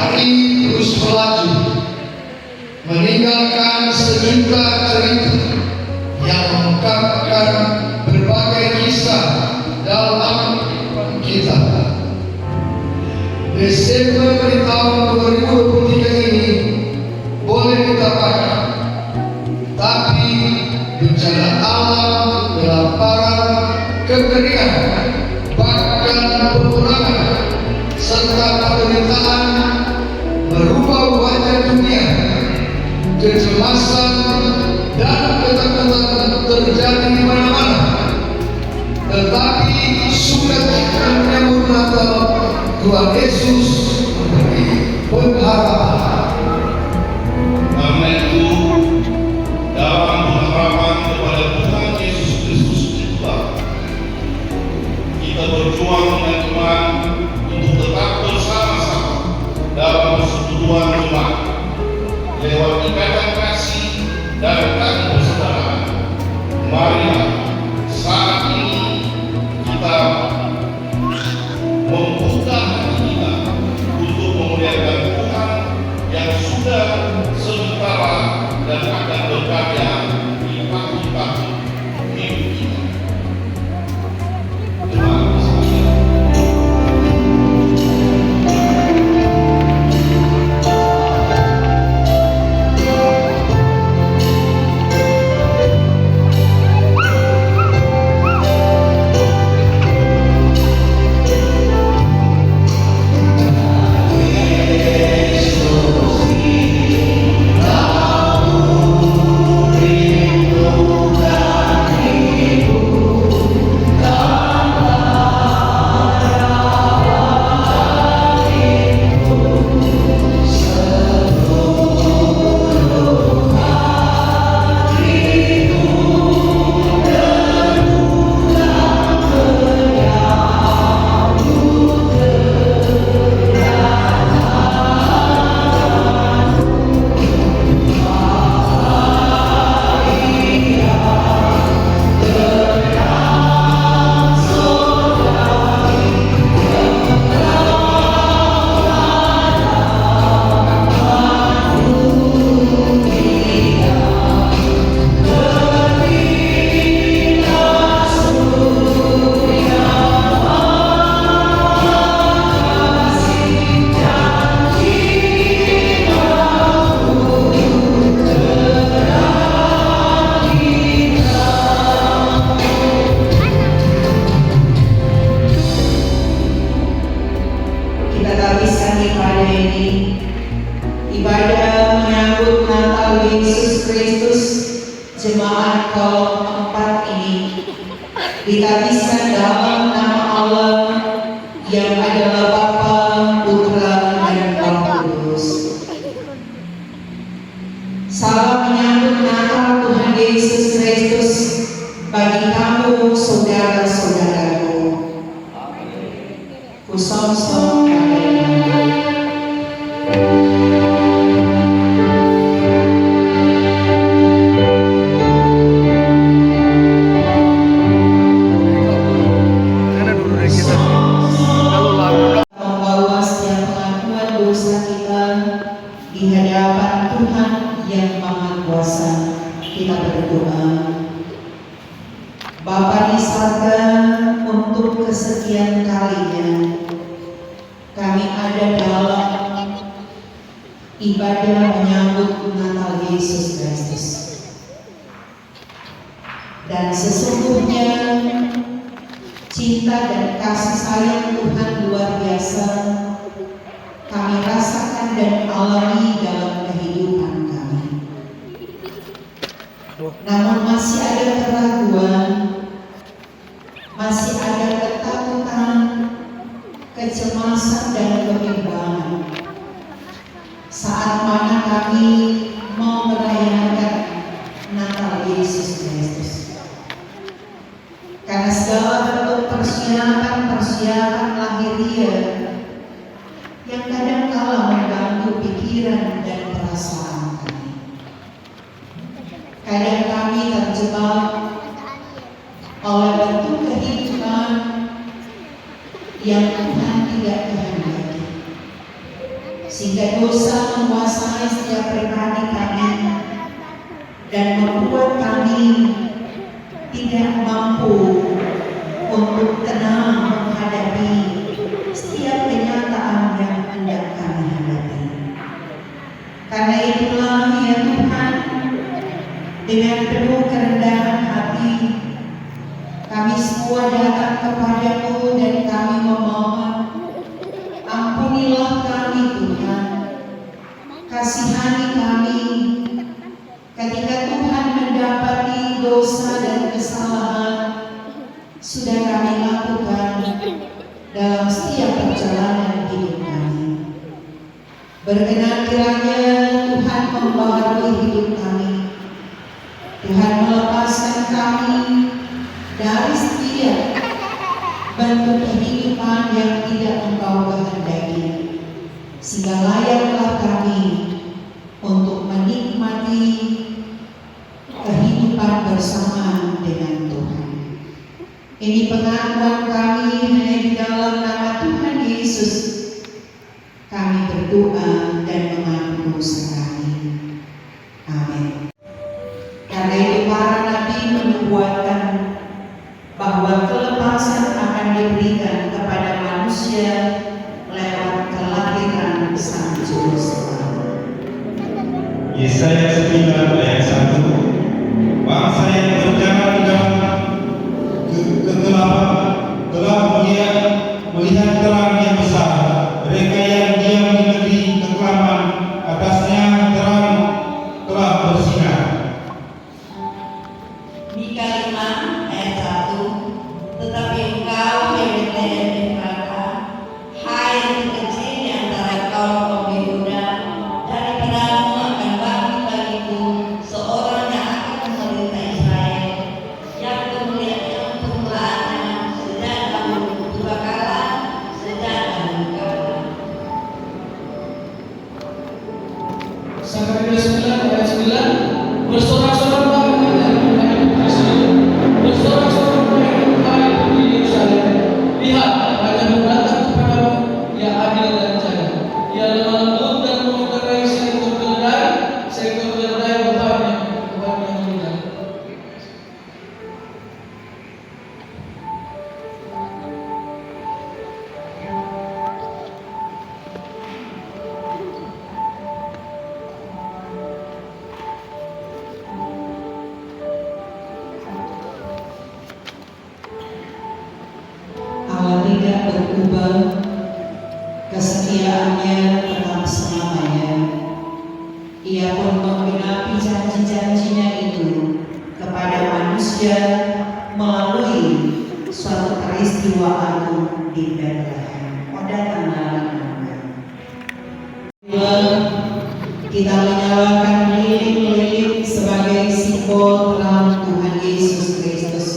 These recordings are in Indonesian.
Hari terus melaju, meninggalkan sejuta cerita yang mengungkapkan berbagai kisah dalam kehidupan kita. Desember di tahun 2023 ini boleh dikatakan, tapi bencana alam, kelaparan, kekeringan, bahkan peperangan serta penderitaan merubah wajah dunia. Kecemasan dan ketakutan terjadi di mana-mana. Tetapi sudah kita menyambut Natal, Tuhan Yesus memberi pengharapan. Karena itu, dalam pengharapan kepada Tuhan Yesus Kristus itulah kita berjuang dengan Tuhan untuk tetap bersama-sama dalam persekutuan jemaat lewat ikatan kasih dan tali persaudaraan. Marilah saat ini kita membuka hati kita untuk memuliakan Tuhan yang sudah sementara dan akan berkarya di tahun-tahun hidup kita. Terima kasih. Ibadah menyambut Natal Yesus Kristus Jemaat ke-4 ini ditabiskan dalam nama Allah yang adalah Bapa, Putra, dan Roh Kudus. Salam menyambut Natal Tuhan Yesus Kristus bagi kamu saudara-saudaraku. Kusomsom di hadapan Tuhan yang Maha Kuasa. Kita berdoa. Bapa di surga, untuk kesekian kalinya kami ada dalam ibadah menyambut Natal Yesus Kristus. Dan sesungguhnya cinta dan kasih sayang Tuhan luar biasa kami rasakan dan alami dalam kehidupan kami. Namun masih ada keraguan, masih ada ketakutan, kecemasan dan kebimbangan saat mana kami mau merayakan Natal Yesus Kristus. Karena segala bentuk persiapan lahiriah yang kadang kala mengganggu pikiran dan perasaan kami. Kadang kami terjebak oleh bentuk kehidupan yang Tuhan tidak kehendaki. sehingga dosa menguasai setiap pribadi kami dan membuat kami tidak mampu untuk tenang menghadapi setiap kenyataan yang hendak kami hadapi. Karena itulah ya Tuhan, dengan penuh kerendahan hati kami semua datang kepadamu dan kami memohon, ampunilah kami Tuhan, kasihani kami ketika Tuhan mendapati dosa dan kesalahan sudah kami lakukan dalam setiap perjalanan hidup kami. Berkenan kiranya Tuhan membaharui hidup kami. Tuhan melepaskan kami dari setiap bentuk kehidupan yang tidak Engkau kehendaki, sehingga layaklah kami untuk menikmati kehidupan bersama dengan Tuhan. Ini pengakuan kami hanya di dalam nama Tuhan Yesus. Kami berdoa dan mengaku dosa kami. Amin. Karena itu para nabi menubuatkan bahwa kelepasan akan diberikan kepada manusia lewat kelahiran Sang Juru Selamat. Yesaya 9 ayat 1. Bangsa yang berjalan di dalam kegelapan telah melihat terang yang besar. Mereka yang diam di negeri kekelaman, atasnya terang telah bersinar. Mika 5 ayat 1. Tetapi engkau hai Betlehem Efrata, hai yang kecil di antara kaum Yehuda, dari padamu akan bangkit bagiku seorang yang akan memerintah Israel, yang kemuliaannya sejak dahulu kala, sejak dahulu kala. Sakaria 9 ayat 9. Bersorak-soroklah bersorak-soroklah hai putri Yerusalem. Lihat, wajahmu datang kepadamu, ia adil dan jaya. Ia lemah lembut dan mengendarai seekor keledai bebannya ringan. Allah tidak berubah, kesetiaannya tetap selamanya. Ia pun menggenapi janji-janjinya itu kepada manusia melalui suatu peristiwa agung di Bethlehem. Oh, datanglah Immanuel. Kita menyalakan lilin-lilin sebagai simbol terang Tuhan Yesus Kristus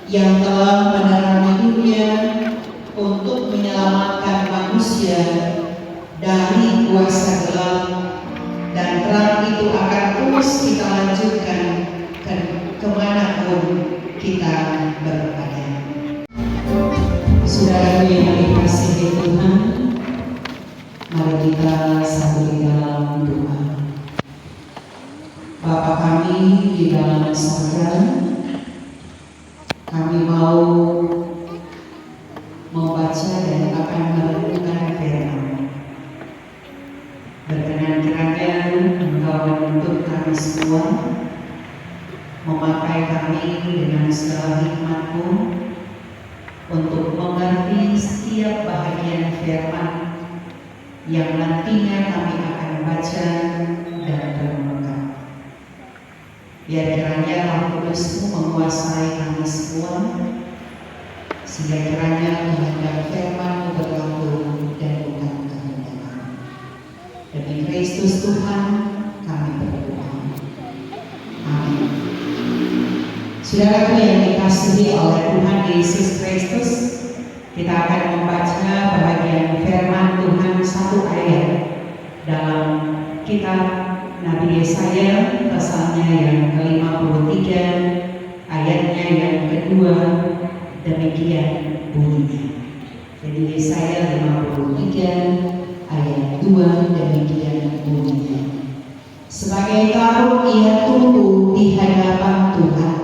yang telah menerangi dunia untuk menyelamatkan manusia dari kuasa gelap, dan terang itu akan terus kita lanjutkan kemanapun kita berada. Saudara yang dikasihi Tuhan, mari kita satu di dalam doa. Bapa kami di dalam surga, kami mau membaca dan akan merenungkan firman. Berkenan kiranya Engkau menuntut kami semua, memakai kami dengan segala hikmat-Mu untuk mengerti setiap bahagian firman yang nantinya kami akan baca dan renungkan. Biar kiranya Roh Kudus-Mu menguasai kami semua, sehingga kiranya kehendak firman-Mu berlaku dan bukan kehendak kami. Demi Kristus Tuhan kami berdoa. Amin. Saudaraku yang dikasihi oleh Tuhan Yesus Kristus, kita akan membaca bahagian firman Tuhan satu ayat dalam kitab Nabi Yesaya, pasalnya yang ke-53, ayatnya yang kedua, demikian bunyinya. Jadi Yesaya 53 ayat 2 gangguan demikian bunyinya. Sebagai taruh ia tumbuh di hadapan Tuhan,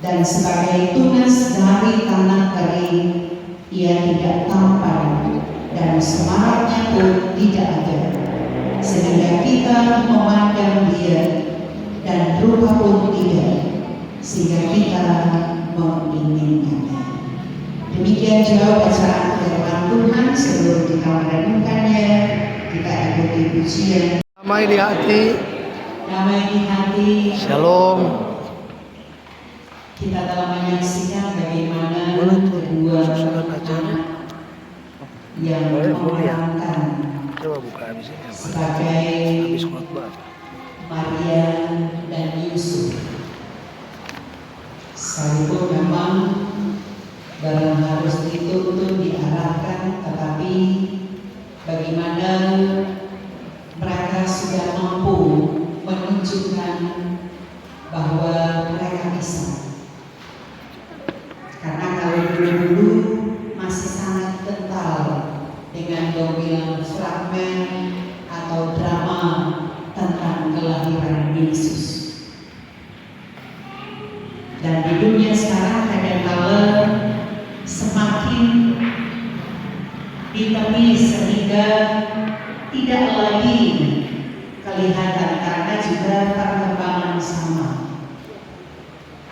dan sebagai tunas dari tanah kering ia tidak tampan, dan semaraknya pun tidak ada, sehingga kita memandang dia dan rupa pun tidak, sehingga kita menginginkannya. Demikian jauh bacaan firman Tuhan. Sebelum kita merenungkannya, kita ikuti pujian. Damai di hati, Damai di hati. shalom. Kita telah menyaksikan bagaimana Mana tuh? kedua Susunan acara. anak yang memerankan Coba buka habis ini apa? sebagai Habis khotbah. Maria dan Yusuf. Sekalipun memang barang harus dituntun diarahkan, tetapi bagaimana mereka sudah mampu menunjukkan bahwa mereka bisa. Karena kalau dulu masih sangat kental dengan dominan fragmen atau drama tentang kelahiran Yesus. Dan di dunia sekarang kadang-kala semakin ditemis sehingga tidak lagi kelihatan karena juga perkembangan sama.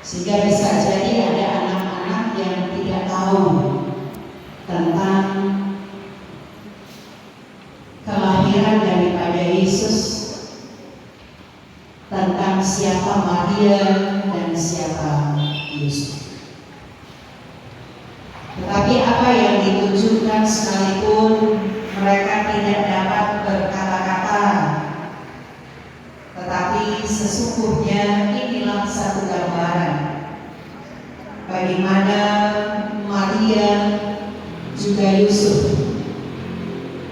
Sehingga bisa jadi ada anak-anak yang tidak tahu tentang kelahiran daripada Yesus, tentang siapa Maria dan siapa Yusuf. Tetapi apa yang ditunjukkan sekalipun mereka tidak dapat berkata-kata, tetapi sesungguhnya inilah satu gambaran bagaimana Maria juga Yusuf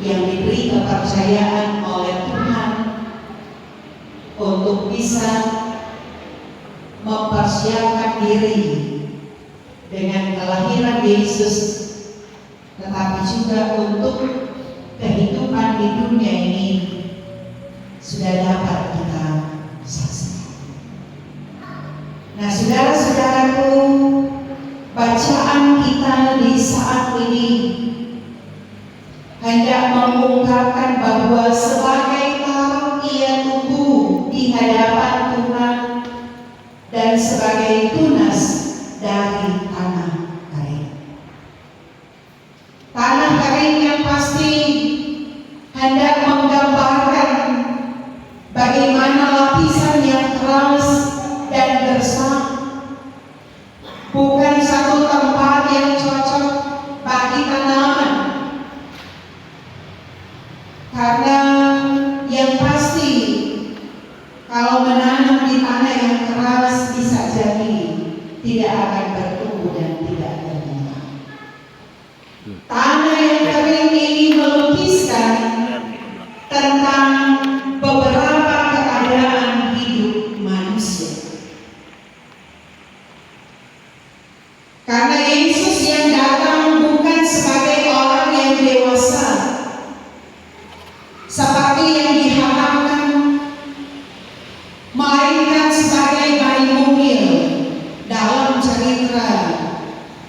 yang diberi kepercayaan oleh Tuhan untuk bisa mempersiapkan diri dengan kelahiran Yesus, tetapi juga untuk kehidupan di dunia ini sudah dapat kita saksikan. Nah, saudara-saudaraku, bacaan kita di saat ini hendak mengungkapkan bahwa sebagai taruh ia tumbuh di hadapan Tuhan, dan sebagai tunas dari tanah kering. Tanah kering yang pasti hendak menggambarkan bagaimana lapisan yang keras dan gersang, bukan satu tempat yang cocok bagi tanaman. Karena yang pasti kalau menanam di tanah yang keras bisa jadi tidak akan bertumbuh dan tidak berbuah. Tanah yang kering ini melukiskan tentang beberapa keadaan hidup manusia. Karena Yesus yang datang bukan sebagai orang yang dewasa seperti yang diharapkan, melainkan sebagai bayi mungil dalam cerita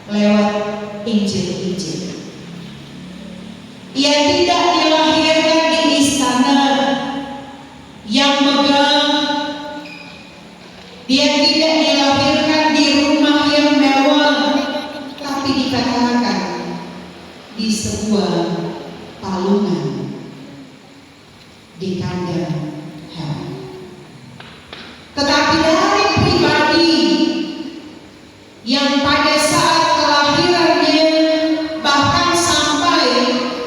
lewat Injil-Injil. Ia tidak dilahirkan di istana yang megah, dia tidak dilahirkan di rumah yang mewah, tapi dikatakan di sebuah palungan di kandang hewan. Tetapi dari pribadi yang pada saat kelahirannya bahkan sampai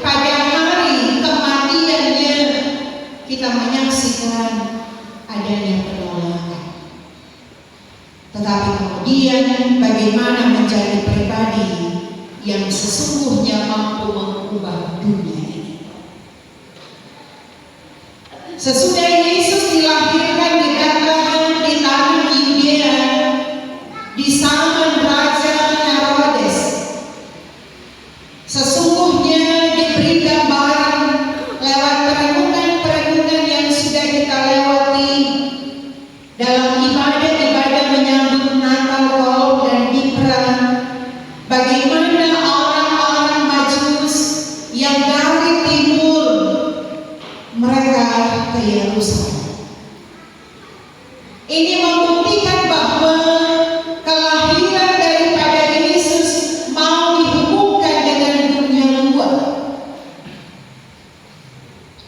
pada hari kematiannya kita menyaksikan adanya penolakan. Tetapi kemudian bagaimana menjadi pribadi yang sesungguhnya mampu mengubah dunia ini. Sesudah Yesus dilahirkan di Bethlehem di tanah Yudea di zaman Raja Herodes, sesungguhnya diberi gambaran lewat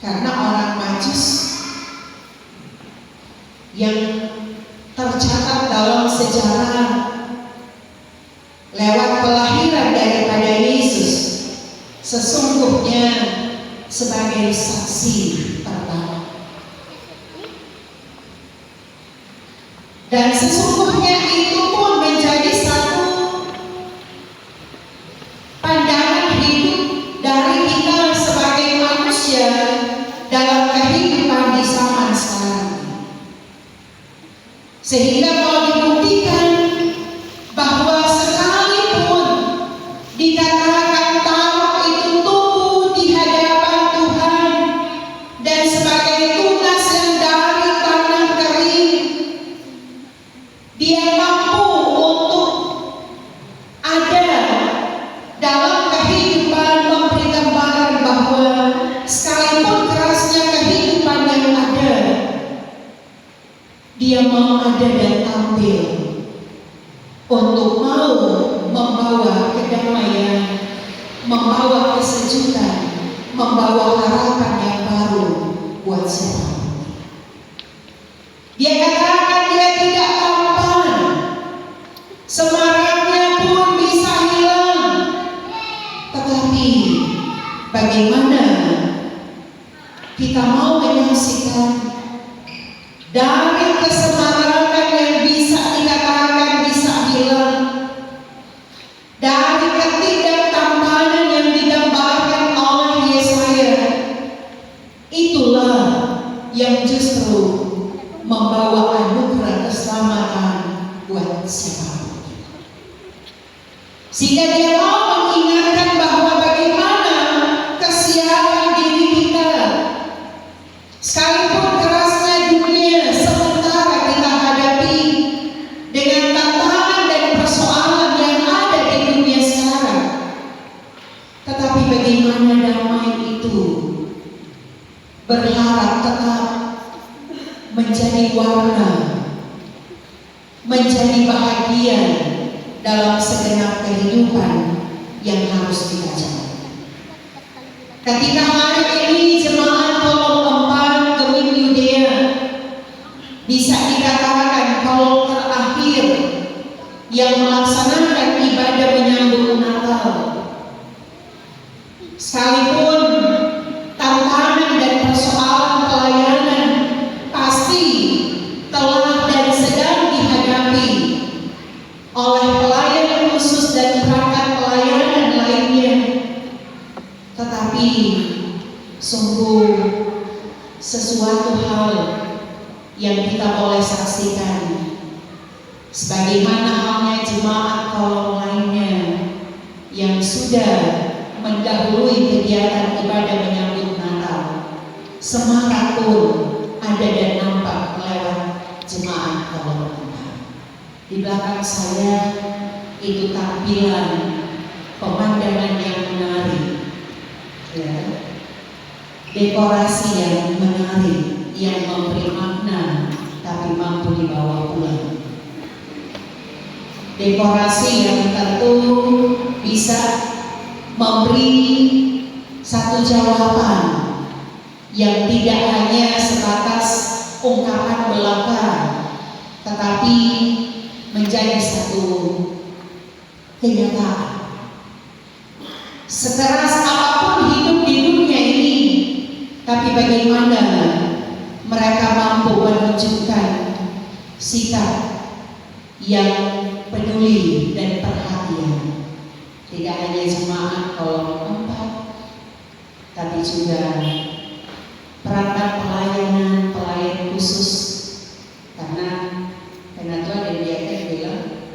Karena orang Majus yang tercatat dalam sejarah lewat kelahiran daripada Yesus sesungguhnya sebagai saksi pertama. Dan sesungguhnya itu pun menjadi satu pandangan hidup dari kita sebagai manusia dalam kehidupan di zaman sekarang. Sehingga mau dibuktikan bahwa sekalipun dikatakan Tarok itu tumbuh di hadapan Tuhan dan sebagai tunas yang dari tanah kering, dia mampu untuk ada dalam kehidupan memberi gambaran bahwa sekalipun kerasnya kehidupan yang ada, dia mau ada dan tampil untuk mau membawa kedamaian, membawa kesejukan, membawa harapan yang baru buat siapa. Dia katakan dia tidak tampan, semaraknya pun bisa hilang. Tetapi bagaimana kita mau menyaksikan dari kesemarakan yang bisa dikatakan bisa hilang, dari ketidaktampanan yang digambarkan oleh Yesaya, itulah yang justru membawa anugerah keselamatan buat siapa. Sehingga dia mau mengingatkan bahwa bagaimana kesiapan diri kita, sekalipun kerasnya dunia sementara kita hadapi dengan tantangan dan persoalan yang ada di dunia sekarang, tetapi bagaimana damai itu berharap tetap menjadi warna, menjadi bahagia dalam segenap kehidupan yang harus kita jalani. Ketika hari ini jemaat Kolom 4 Gemim Yudea bisa dikatakan kolom terakhir yang melaksanakan ibadah menyambut Natal, sekalipun tantangan dan persoalan pelayanan pasti telah dan sedang dihadapi oleh pelayan khusus dan perangkat pelayanan lainnya, tetapi sungguh sesuatu hal yang kita boleh saksikan, sebagaimana halnya jemaat kolom lainnya yang sudah mendahului kegiatan ibadah menyambut Natal, semarak pun ada dan nampak lewat jemaat kolom 4. Di belakang saya itu tampilan pemandangan yang menarik, ya. Dekorasi yang menarik, yang memberi makna tapi mampu dibawa pulang. Dekorasi yang tentu bisa memberi satu jawaban yang tidak hanya sebatas ungkapan belaka, tetapi menjadi satu kenyataan. Sekeras apapun hidup di dunia ini, tapi bagaimana mereka mampu menunjukkan sikap yang peduli dan perhatian. Tidak hanya jemaat kolom 4, tapi juga perangkat pelayanan, pelayan khusus. Karena Tuhan dan dia bilang,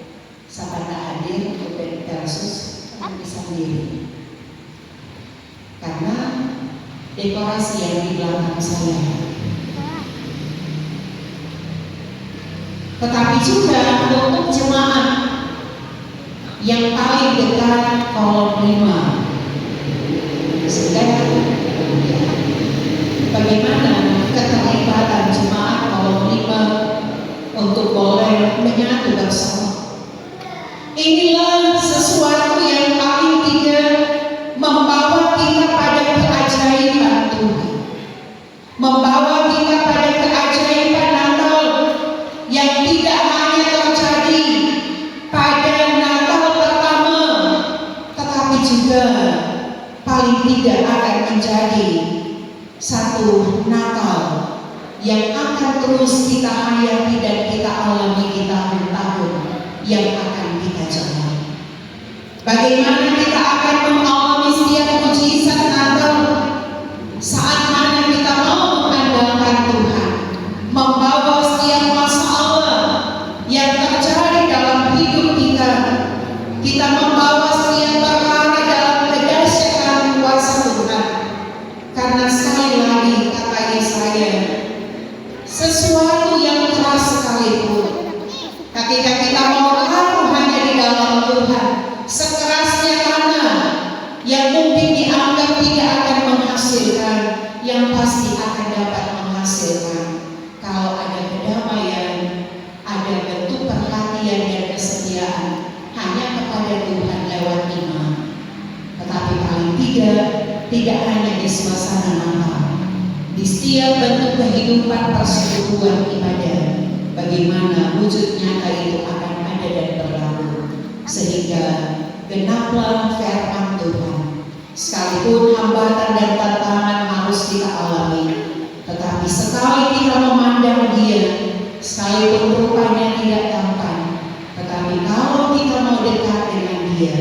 siapa tak hadir untuk versus bisa sendiri. Karena dekorasi yang di belakang saya, tetapi juga untuk jemaat yang paling dekat kolom 5, sehingga bagaimana keterlibatan jemaat kolom 5 untuk boleh menyatu bersama. Inilah sesuatu yang paling tidak membawa kita pada keajaiban Tuhan. tidak akan menjadi satu Natal yang akan terus kita hayati dan kita alami di tahun-tahun yang akan kita jalani. Bagaimana kita akan mengalami setiap mujizat Natal saat mana kita mau mengandalkan Tuhan, membawa setiap masalah yang terjadi dalam hidup kita. Kita membawa setiap perkara dalam kedahsyatan kuasa Tuhan. Karena sekali lagi kata Yesaya, sesuatu yang keras sekalipun, ketika kita mau berlaku hanya di dalam Tuhan, sekerasnya mana yang mungkin dianggap tidak akan menghasilkan, yang pasti akan dapat menghasilkan kalau ada kedamaian, ada bentuk perhatian dan kesetiaan hanya kepada Tuhan lewat iman. Tetapi paling tidak hanya di suasana Natal, di setiap bentuk kehidupan persekutuan ibadah, bagaimana wujud nyata itu akan ada dan berlaku, sehingga genaplah firman Tuhan. Sekalipun hambatan dan tantangan harus kita alami, tetapi sekali kita memandang Dia, sekalipun rupanya tidak tampan, tetapi kalau kita mau dekat dengan Dia,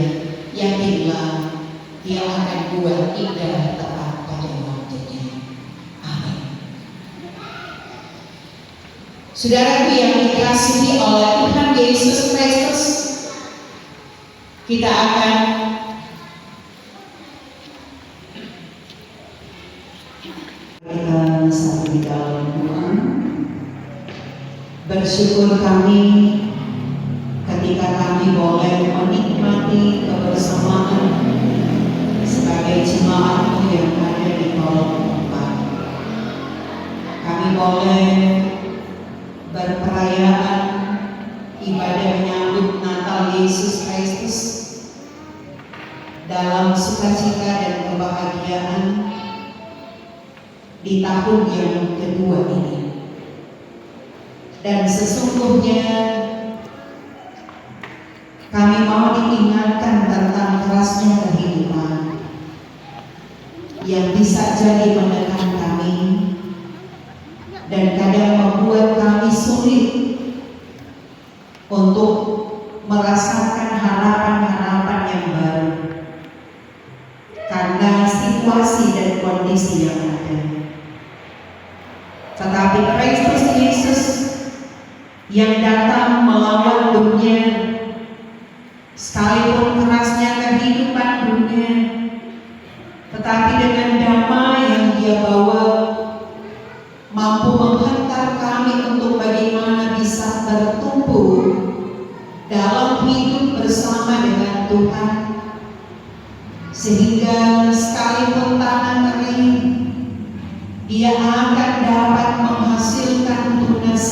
yakinlah Dia akan buat indah tepat pada waktunya. Amin. Saudaraku yang dikasihi oleh Tuhan Yesus Kristus, kita akan satu di dalam Tuhan. Bersyukur kami ketika kami boleh menikmati kebersamaan sebagai jemaat yang ada di kolom 4. Kami boleh berperayaan ibadah menyambut Natal Yesus Kristus dalam sukacita dan kebahagiaan di tahun yang kedua ini. Dan sesungguhnya kami mau diingatkan tentang kerasnya kehidupan yang bisa jadi menekan kami dan kadang membuat kami sulit untuk merasakan harapan-harapan yang baru karena situasi dan kondisi yang ada. Tetapi Kristus Yesus yang datang melawan dunia, sekalipun kerasnya kehidupan dunia, tetapi dengan damai yang Dia bawa, mampu menghantar kami untuk bagaimana bisa bertumbuh dalam hidup bersama dengan Tuhan, sehingga sekalipun tanah kering, Dia akan dapat menghasilkan tunas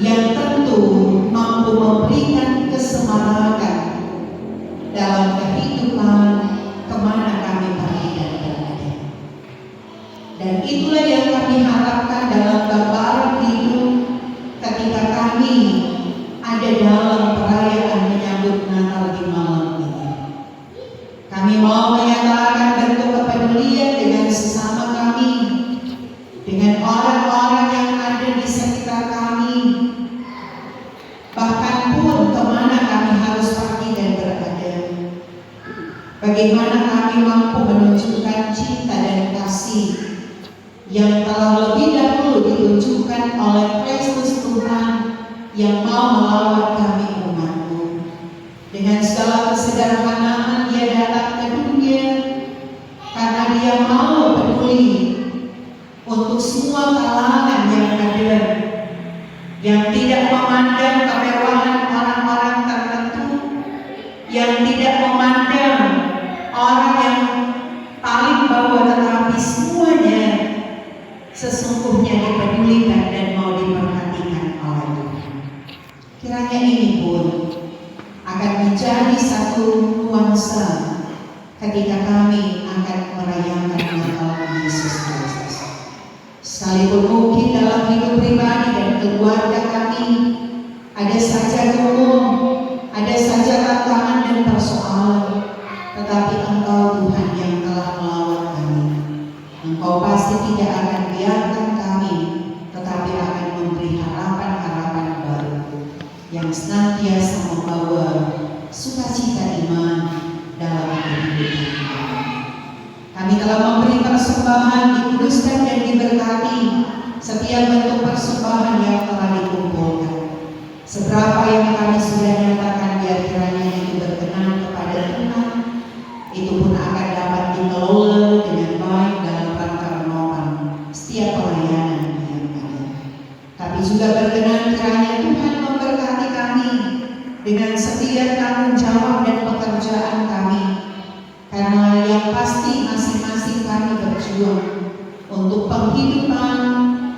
yang tentu mampu memberikan kesemarakan dalam kehidupan kemana kami pergi dan berada. Dan itulah yang kami harapkan dalam gambaran hidup ketika kami ada dalam perayaan menyambut Natal di malam ini. Kami mau menyatakan bentuk kepedulian dengan sesama kami, dengan orang-orang yang ada di sekitar kami, bahkan pun kemana kami harus pergi dan berada. Bagaimana kami mampu menunjukkan cinta dan kasih yang telah lebih dahulu ditunjukkan oleh Kristus Tuhan yang mau melawat kami umat-Mu. Dengan segala kesederhanaan Dia datang ke dunia karena Dia mau peduli untuk semua kalangan yang ada, yang tidak memandang kemewahan orang-orang tertentu, yang tidak memandang orang yang paling bawah, tetapi semuanya sesungguhnya dipedulikan dan mau diperhatikan oleh Tuhan. Kiranya ini pun akan menjadi satu nuansa ketika kami akan merayakan Natal Yesus Kristus. Sekalipun mungkin dalam hidup pribadi dan keluarga kami ada saja gumul, ada saja tantangan dan persoalan, tetapi Engkau Tuhan yang telah melawat kami. Engkau pasti tidak akan biarkan kami, tetapi akan memberi harapan-harapan baru yang senantiasa membawa sukacita iman dalam kehidupan kami. Kami telah memberi persembahan, dikuduskan dan diberkati setiap bentuk persembahan yang telah dikumpulkan. Seberapa yang kami sudah nyatakan, biar kiranya itu berkenan kepada Tuhan, itu pun akan dapat dikelola dengan baik dalam rangka menopang setiap pelayanan yang ada. Tapi juga berkenan kiranya Tuhan memberkati kami dengan setiap tanggung jawab dan pekerjaan kami, karena yang pasti masing-masing kami berjuang untuk penghidupan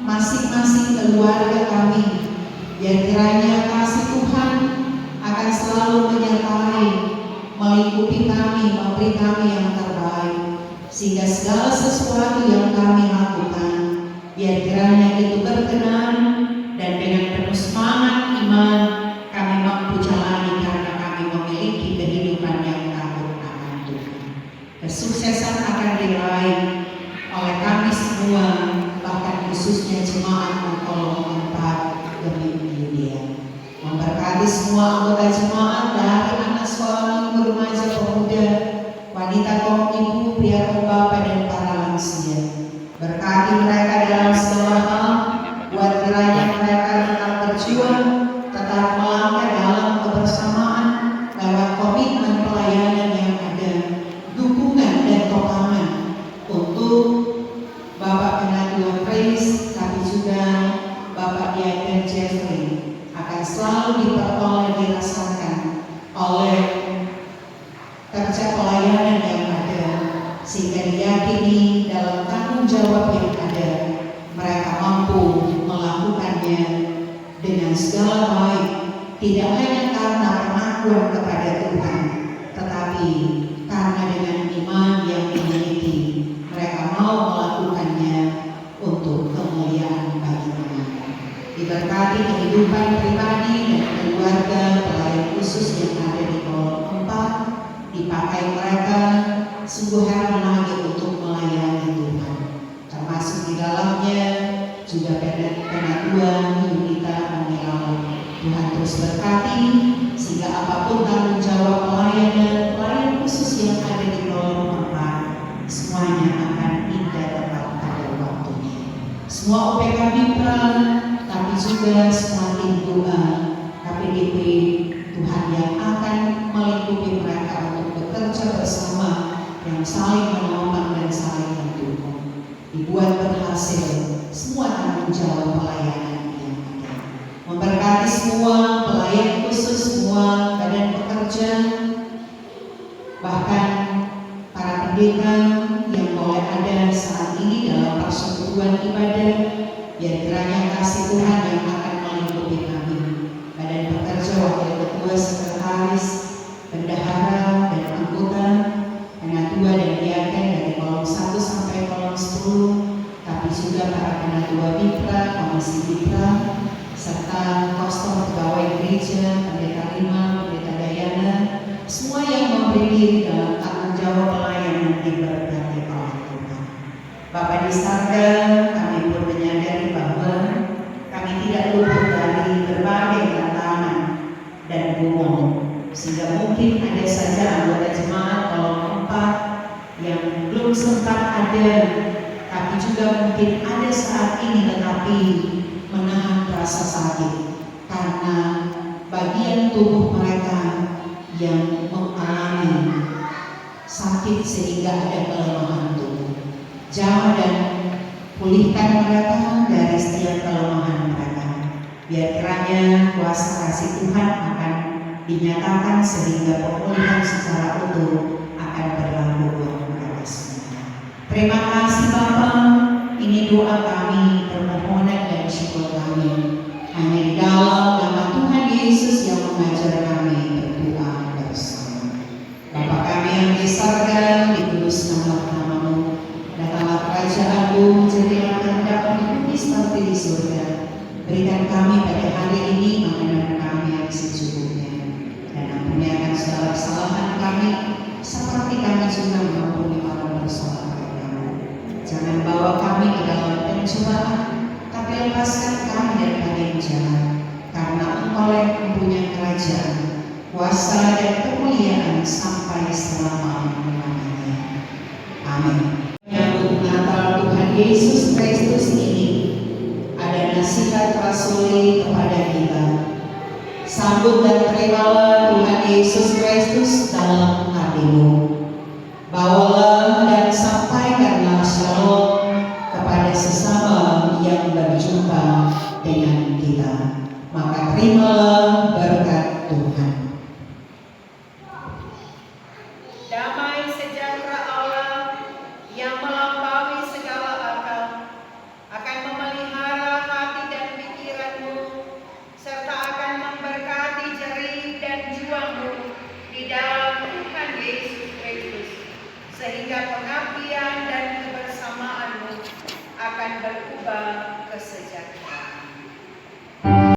masing-masing keluarga kami. Biar kiranya kasih Tuhan akan selalu menyertai, melingkupi kami, memberi kami yang terbaik, sehingga segala sesuatu yang kami lakukan, biar kiranya itu berkenan dan dengan penuh semangat iman kami mampu jalani, karena kami memiliki kehidupan yang takut akan Tuhan. Kesuksesan akan diraih oleh kami semua, bahkan khususnya jemaat Kolom 4 Gemini Dia. Memberkati semua anggota jemaat dari anak sekolah minggu, remaja, pemuda, wanita, kaum ibu, pria, kaum bapak, dan para lansia. Berkati mereka dalam segala hal, buat kiranya mereka tetap berjuang, tetap melangkah dalam kebersamaan lewat komitmen pelayanan yang ada, dukungan dan topangan untuk Bapak Penatua Praise, tapi juga Bapak Diaken Jeffrey akan selalu diperoleh, dirasakan oleh kerja pelayanan yang ada, sehingga diyakini dalam tanggung jawab yang ada mereka mampu melakukannya dengan segala baik, tidak hanya karena pengakuan kepada Tuhan, tetapi karena dengan iman yang dimiliki mereka mau melakukannya untuk kemuliaan bagi Tuhan. Diberkati kehidupan pribadi dan keluarga pelayan khusus yang ada di Kolom 4, dipakai mereka sungguh heran lagi untuk melayani Tuhan, termasuk di dalamnya juga Penatua Yunita Menilai. Tuhan terus berkati sehingga apapun tanggung jawab pelayan khusus yang ada di Kolom 4, semuanya akan indah tepat pada waktunya. Semua OPK Mitra, tapi juga semua tim doa KPDP, Tuhan yang akan melingkupi mereka untuk bekerja bersama, yang saling menopang dan saling mendukung, dibuat berhasil semua tanggung jawab pelayanan yang ada. Memberkati semua pelayan khusus, semua badan pekerja, bahkan para pendeta yang boleh ada saat ini dalam persekutuan ibadah, biar kiranya kasih Tuhan yang akan melingkupi kami. Badan pekerja, wakil ketua, sekretaris, bendahara, dan anggota, penatua dan diaken dari Kolom 1 sampai Kolom 10, tapi juga para penatua mitra, komisi mitra, serta kostum pegawai gereja, pendeta 5, pendeta Dayana, semua yang memberi diri dalam tanggung jawab pelayanan diberkati oleh Tuhan. Bapak di Sarga, kami pun menyadari bahwa kami tidak luput dari berbagai tantangan dan gunung, sehingga mungkin ada saja anggota jemaat Kolom 4 yang belum sempat ada, tapi juga mungkin ada saat ini tetapi menahan rasa sakit karena bagian tubuh mereka yang mengalami sakit sehingga ada kelemahan tubuh. Jamah dan pulihkan mereka dari setiap kelemahan mereka. Biar kiranya kuasa kasih Tuhan akan dinyatakan sehingga pemulihan secara utuh akan berlaku buat mereka semua. Terima kasih Bapa. Ini doa kami, permohonan dan syukur kami. Hanya di dalam nama Tuhan Yesus yang mengajar kami berdoa bersama. Bapa kami yang di surga, dikuduskanlah namamu. Datanglah kerajaan-Mu, jadilah kehendak-Mu di bumi seperti di surga. Berikan kami pada hari ini makanan kami yang secukupnya, dan ampuni akan segala kesalahan kami, seperti kami juga mengampuni orang bersalah kepadamu. Jangan bawa kami ke dalam pencobaan, tapi lepaskan kami daripada yang jahat. Karena Engkau yang mempunyai kerajaan, kuasa dan kemuliaan sampai selama-lamanya. Amin. Menyambut Natal Tuhan Yesus Kristus ini, ada nasihat rasuli kepada kita. Sambut dan terimalah Tuhan Yesus Kristus dalam hatimu. Bawalah dan sampaikanlah shalom kepada sesama yang berjumpa dengan kita. Maka terimalah berkat Tuhan. Damai sejahtera Allah yang melampaui segala akal akan memelihara hati dan pikiranmu, serta akan memberkati jerih dan juangmu di dalam Tuhan Yesus Kristus, sehingga pengabdian dan kebersamaanmu akan berubah